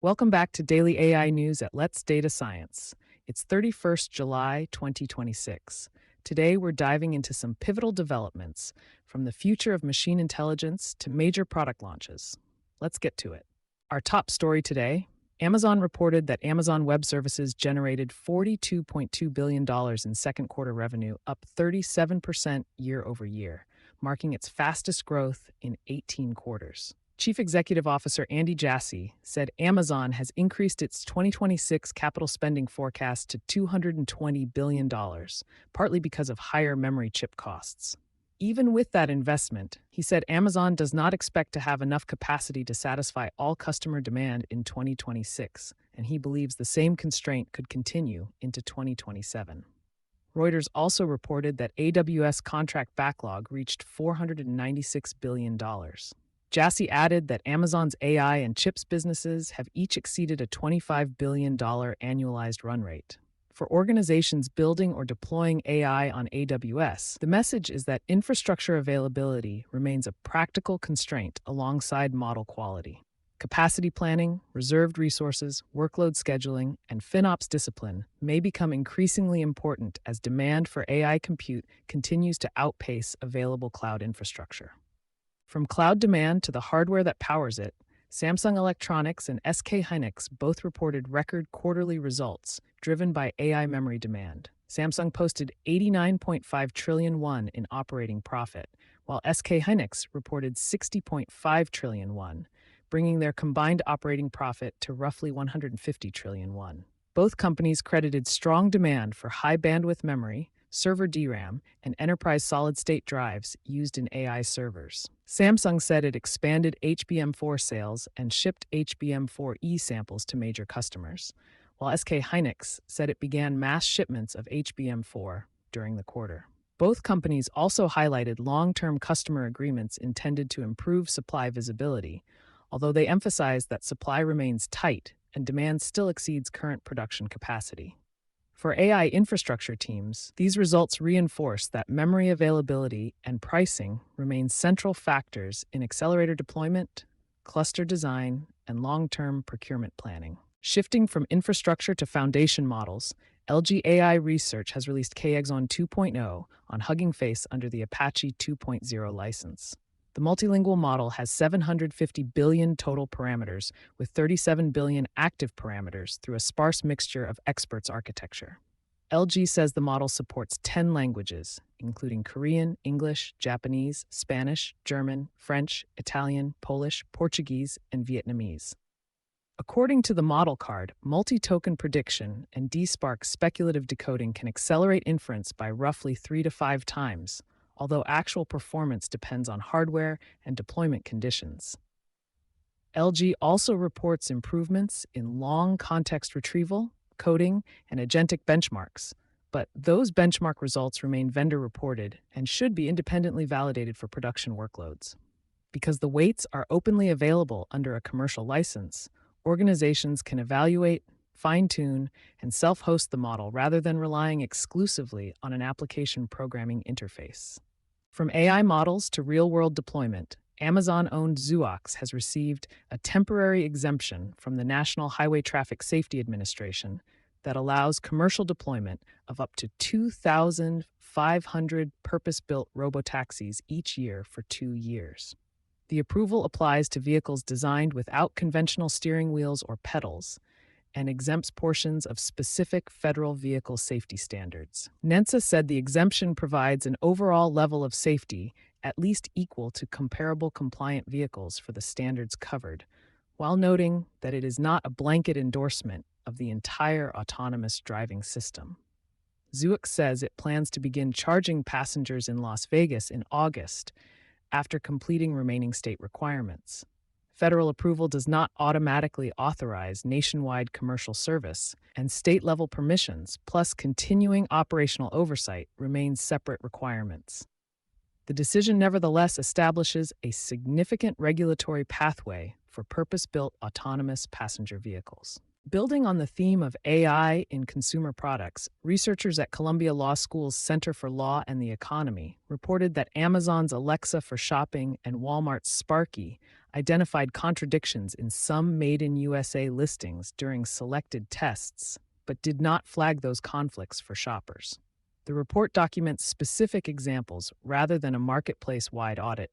Welcome back to Daily AI News at Let's Data Science. It's 31st July 2026. Today, we're diving into some pivotal developments from the future of machine intelligence to major product launches. Let's get to it. Our top story today: Amazon reported that Amazon Web Services generated $42.2 billion in second quarter revenue, up 37% year over year, marking its fastest growth in 18 quarters. Chief Executive Officer Andy Jassy said Amazon has increased its 2026 capital spending forecast to $220 billion, partly because of higher memory chip costs. Even with that investment, he said Amazon does not expect to have enough capacity to satisfy all customer demand in 2026, and he believes the same constraint could continue into 2027. Reuters also reported that AWS contract backlog reached $496 billion. Jassy added that Amazon's AI and chips businesses have each exceeded a $25 billion annualized run rate. For organizations building or deploying AI on AWS, the message is that infrastructure availability remains a practical constraint alongside model quality. Capacity planning, reserved resources, workload scheduling, and FinOps discipline may become increasingly important as demand for AI compute continues to outpace available cloud infrastructure. From cloud demand to the hardware that powers it, Samsung Electronics and SK Hynix both reported record quarterly results driven by AI memory demand. Samsung posted 89.5 trillion won in operating profit, while SK Hynix reported 60.5 trillion won, bringing their combined operating profit to roughly 150 trillion won. Both companies credited strong demand for high bandwidth memory, server DRAM, and enterprise solid-state drives used in AI servers. Samsung said it expanded HBM4 sales and shipped HBM4E samples to major customers, while SK Hynix said it began mass shipments of HBM4 during the quarter. Both companies also highlighted long-term customer agreements intended to improve supply visibility, although they emphasized that supply remains tight and demand still exceeds current production capacity. For AI infrastructure teams, these results reinforce that memory availability and pricing remain central factors in accelerator deployment, cluster design, and long-term procurement planning. Shifting from infrastructure to foundation models, LG AI Research has released KXON 2.0 on Hugging Face under the Apache 2.0 license. The multilingual model has 750 billion total parameters, with 37 billion active parameters through a sparse mixture of experts architecture. LG says the model supports 10 languages, including Korean, English, Japanese, Spanish, German, French, Italian, Polish, Portuguese, and Vietnamese. According to the model card, multi-token prediction and DSpark speculative decoding can accelerate inference by roughly 3 to 5 times, although actual performance depends on hardware and deployment conditions. LG also reports improvements in long context retrieval, coding, and agentic benchmarks, but those benchmark results remain vendor reported and should be independently validated for production workloads. Because the weights are openly available under a commercial license, organizations can evaluate, fine-tune, and self-host the model rather than relying exclusively on an application programming interface. From AI models to real-world deployment, Amazon-owned Zuox has received a temporary exemption from the National Highway Traffic Safety Administration that allows commercial deployment of up to 2,500 purpose-built robotaxis each year for 2 years. The approval applies to vehicles designed without conventional steering wheels or pedals and exempts portions of specific federal vehicle safety standards. NHTSA said the exemption provides an overall level of safety at least equal to comparable compliant vehicles for the standards covered, while noting that it is not a blanket endorsement of the entire autonomous driving system. Zoox says it plans to begin charging passengers in Las Vegas in August after completing remaining state requirements. Federal approval does not automatically authorize nationwide commercial service, and state-level permissions, plus continuing operational oversight, remain separate requirements. The decision nevertheless establishes a significant regulatory pathway for purpose-built autonomous passenger vehicles. Building on the theme of AI in consumer products, researchers at Columbia Law School's Center for Law and the Economy reported that Amazon's Alexa for shopping and Walmart's Sparky identified contradictions in some Made in USA listings during selected tests, but did not flag those conflicts for shoppers. The report documents specific examples rather than a marketplace-wide audit,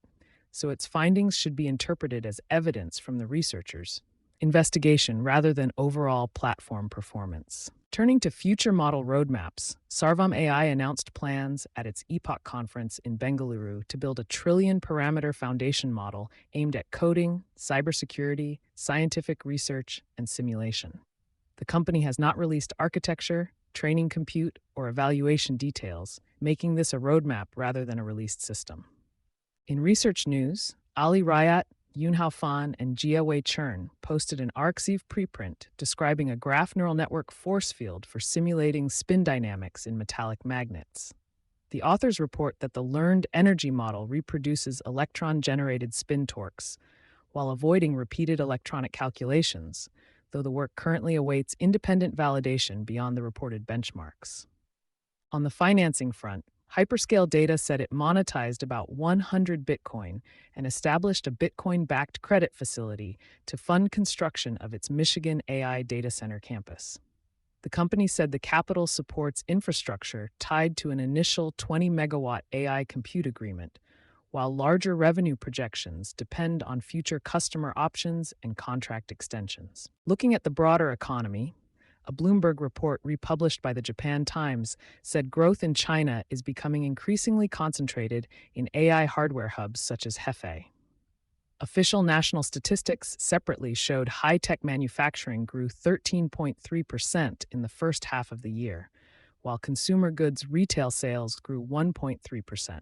so its findings should be interpreted as evidence from the researchers' investigation rather than overall platform performance. Turning to future model roadmaps, Sarvam AI announced plans at its Epoch conference in Bengaluru to build a trillion-parameter foundation model aimed at coding, cybersecurity, scientific research, and simulation. The company has not released architecture, training compute, or evaluation details, making this a roadmap rather than a released system. In research news, Ali Rayat, Yunhao Fan, and Jiawei Chern posted an ArcSieve preprint describing a graph neural network force field for simulating spin dynamics in metallic magnets. The authors report that the learned energy model reproduces electron-generated spin torques, while avoiding repeated electronic calculations, though the work currently awaits independent validation beyond the reported benchmarks. On the financing front, Hyperscale Data said it monetized about 100 Bitcoin and established a Bitcoin-backed credit facility to fund construction of its Michigan AI data center campus. The company said the capital supports infrastructure tied to an initial 20-megawatt AI compute agreement, while larger revenue projections depend on future customer options and contract extensions. Looking at the broader economy, a Bloomberg report republished by the Japan Times said growth in China is becoming increasingly concentrated in AI hardware hubs such as Hefei. Official national statistics separately showed high-tech manufacturing grew 13.3% in the first half of the year, while consumer goods retail sales grew 1.3%.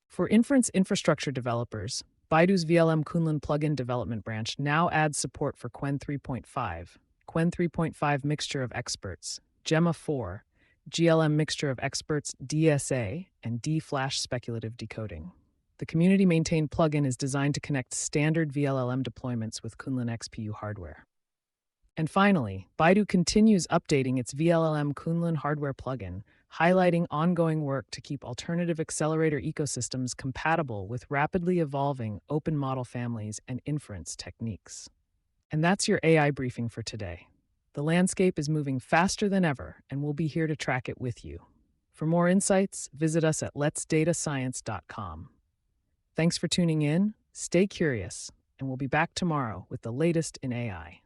For inference infrastructure developers, Baidu's VLM Kunlun plugin development branch now adds support for Qwen 3.5, Qwen 3.5 Mixture of Experts, Gemma 4, GLM Mixture of Experts DSA, and D-Flash Speculative Decoding. The community-maintained plugin is designed to connect standard VLLM deployments with Kunlun XPU hardware. And finally, Baidu continues updating its VLLM Kunlun hardware plugin, highlighting ongoing work to keep alternative accelerator ecosystems compatible with rapidly evolving open model families and inference techniques. And that's your AI briefing for today. The landscape is moving faster than ever, and we'll be here to track it with you. For more insights, visit us at letsdatascience.com. Thanks for tuning in, stay curious, and we'll be back tomorrow with the latest in AI.